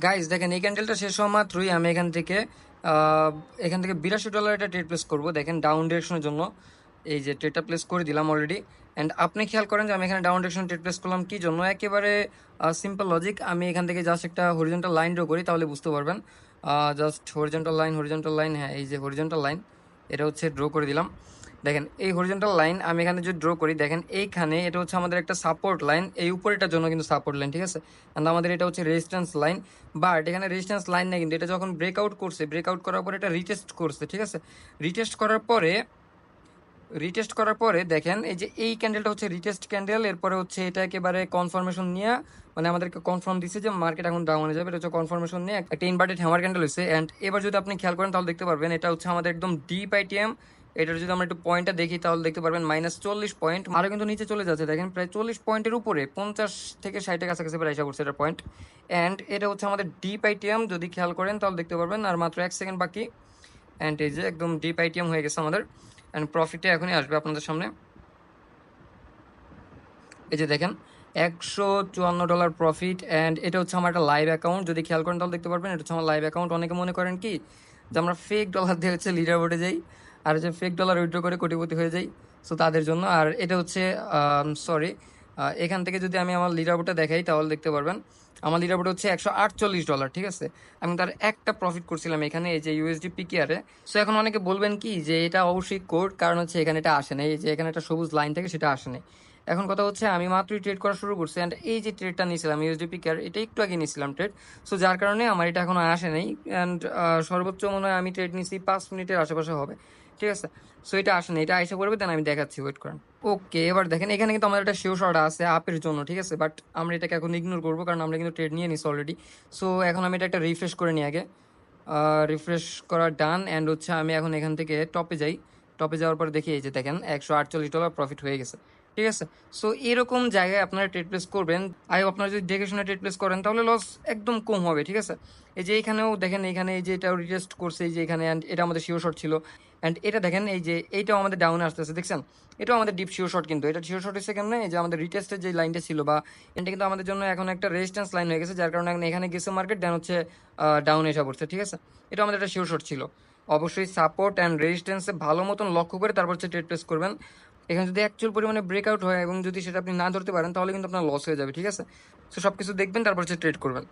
Guys দেখেন এই ক্যান্ডেলটা শেষ হওয়া মাত্রই আমি আহ, এখান থেকে $82 একটা ট্রেড প্লেস করব। দেখেন ডাউন ডিরেকশনের জন্য এই যে ট্রেডটা প্লেস করে দিলাম অলরেডি। অ্যান্ড আপনি খেয়াল করেন যে আমি এখানে ডাউন ডিরেকশন ট্রেড প্লেস করলাম কি জন্য, একেবারে সিম্পল লজিক। আমি এখান থেকে জাস্ট একটা হরিজন্টাল লাইন ড্র করি, তাহলে বুঝতে পারবেন। জাস্ট হরিজন্টাল লাইন, হ্যাঁ এই যে হরিজন্টাল লাইন, এটা হচ্ছে ড্র করে দিলাম। দেখেন এই হরিজন্টাল লাইন আমি এখানে যদি ড্র করি, দেখেন এইখানে এটা হচ্ছে আমাদের একটা সাপোর্ট লাইন, এই উপরেটার জন্য কিন্তু সাপোর্ট লাইন, ঠিক আছে। অ্যান্ড আমাদের এটা হচ্ছে রেজিস্ট্যান্স লাইন। বাট এখানে রেজিস্ট্যান্স লাইন না, কিন্তু এটা যখন ব্রেকআউট করছে, ব্রেকআউট করার পরে এটা রিটেস্ট করছে, ঠিক আছে। রিটেস্ট করার পরে রিটেস্ট করার পরে দেখেন এই যে এই ক্যান্ডেলটা হচ্ছে রিটেস্ট ক্যান্ডেল। এরপরে হচ্ছে এটা একেবারে কনফার্মেশন নিয়ে, মানে আমাদেরকে কনফার্ম দিচ্ছে যে মার্কেট এখন ডাউনে যাবে, এটা হচ্ছে কনফার্মেশন নিয়ে একটা ইনভার্টেড হ্যামার ক্যান্ডেল হয়েছে। অ্যান্ড এবার যদি আপনি খেয়াল করেন তাহলে দেখতে পারবেন এটা হচ্ছে আমাদের একদম ডিপ আইটিএম। এটার যদি আমরা একটু পয়েন্টটা দেখি তাহলে দেখতে পারবেন -40 পয়েন্ট, আরও কিন্তু নিচে চলে যাচ্ছে। দেখেন প্রায় 40 পয়েন্টের উপরে, 50 থেকে 60-এর কাছাকাছি প্রায় এসে পড়ছে এটার পয়েন্ট। অ্যান্ড এটা হচ্ছে আমাদের ডিপ আইটিএম, যদি খেয়াল করেন তাহলে দেখতে পারবেন আর মাত্র 1 সেকেন্ড বাকি। অ্যান্ড এই যে একদম ডিপ আইটিএম হয়ে গেছে আমাদের। অ্যান্ড প্রফিটে এখনই আসবে আপনাদের সামনে। এই যে দেখেন $154 প্রফিট। অ্যান্ড এটা হচ্ছে আমার একটা লাইভ অ্যাকাউন্ট, যদি খেয়াল করেন তাহলে দেখতে পারবেন এটা হচ্ছে আমার লাইভ অ্যাকাউন্ট। অনেকে মনে করেন কি যে আমরা ফেক ডলার দিয়ে হচ্ছে লিডার বোর্ডে যাই, আর যে ফেক ডলার উইথড্র করে কোটিপতি হয়ে যাই, সো তাদের জন্য। আর এটা হচ্ছে সরি, এখান থেকে যদি আমি আমার লিডার বোর্ডটা দেখাই তাহলে দেখতে পারবেন আমার লিডার বোর্ড হচ্ছে $148, ঠিক আছে। আমি তার একটা প্রফিট করছিলাম এখানে, এই যে ইউএসডি পিকিআরে। সো এখন অনেকে বলবেন কি যে এটা অবশ্যই কোড, কারণ হচ্ছে এখানে এটা আসে না, এই যে এখানে একটা সবুজ লাইন থেকে সেটা আসে না। এখন কথা হচ্ছে আমি মাত্রই ট্রেড করা শুরু করছি, অ্যান্ড এই যে ট্রেডটা নিয়েছিলাম ইউএসডিপি কেয়ার, এটা একটু আগে নিয়েছিলাম ট্রেড। সো যার কারণে আমার এটা এখনো আসে নাই। অ্যান্ড সর্বোচ্চ মনে হয় আমি ট্রেড নিয়েছি 5 মিনিটের আশেপাশে হবে, ঠিক আছে। সো এটা আসে না, এটা এসে পড়বে, দেন আমি দেখাচ্ছি, ওয়েট করেন। ওকে, এবার দেখেন এখানে কিন্তু আমাদের একটা শিওর শট আছে আপের জন্য, ঠিক আছে। বাট আমরা এটাকে এখন ইগনোর করবো, কারণ আমরা কিন্তু ট্রেড নিয়ে নিছি অলরেডি। সো এখন আমি এটা একটা রিফ্রেশ করে নিই আগে। রিফ্রেশ করা ডান। অ্যান্ড হচ্ছে আমি এখন এখান থেকে টপে যাই। টপে যাওয়ার পরে দেখি এই যে দেখেন $148 প্রফিট হয়ে গেছে, ঠিক আছে। সো এরকম জায়গায় আপনারা ট্রেড প্লেস করবেন। আপনারা যদি দেখে শুনে ট্রেড প্লেস করেন তাহলে লস একদম কম হবে, ঠিক আছে। এই যে এখানেও দেখেন, এখানে এই যে এটাও রিটেস্ট করছে, এই যে এখানে, অ্যান্ড এটা আমাদের শিওর শট ছিল। অ্যান্ড এটা দেখেন এই যে এইটাও আমাদের ডাউনে আসতেছে, দেখছেন। এটাও আমাদের ডিপ শিওর শট, কিন্তু এটা শিওর শট হচ্ছে কেমন, এই যে আমাদের রিটেস্টের যে লাইনটা ছিল বা এটা কিন্তু আমাদের জন্য এখন একটা রেজিস্ট্যান্স লাইন হয়ে গেছে, যার কারণে এখন এখানে গেছে মার্কেট, দেন হচ্ছে ডাউনে এসে পড়ছে, ঠিক আছে। এটা আমাদের একটা শিওর শট ছিল। অবশ্যই সাপোর্ট অ্যান্ড রেজিস্ট্যান্সে ভালো মতন লক্ষ্য করে তারপর হচ্ছে ট্রেড প্লেস করবেন। এখানে যদি অ্যাকচুয়াল পরিমাণে ব্রেকআউট হয় এবং যদি সেটা আপনি না ধরতে পারেন তাহলে কিন্তু আপনার লস হয়ে যাবে, ঠিক আছে। সো সব কিছু দেখবেন তারপর হচ্ছে ট্রেড করবেন।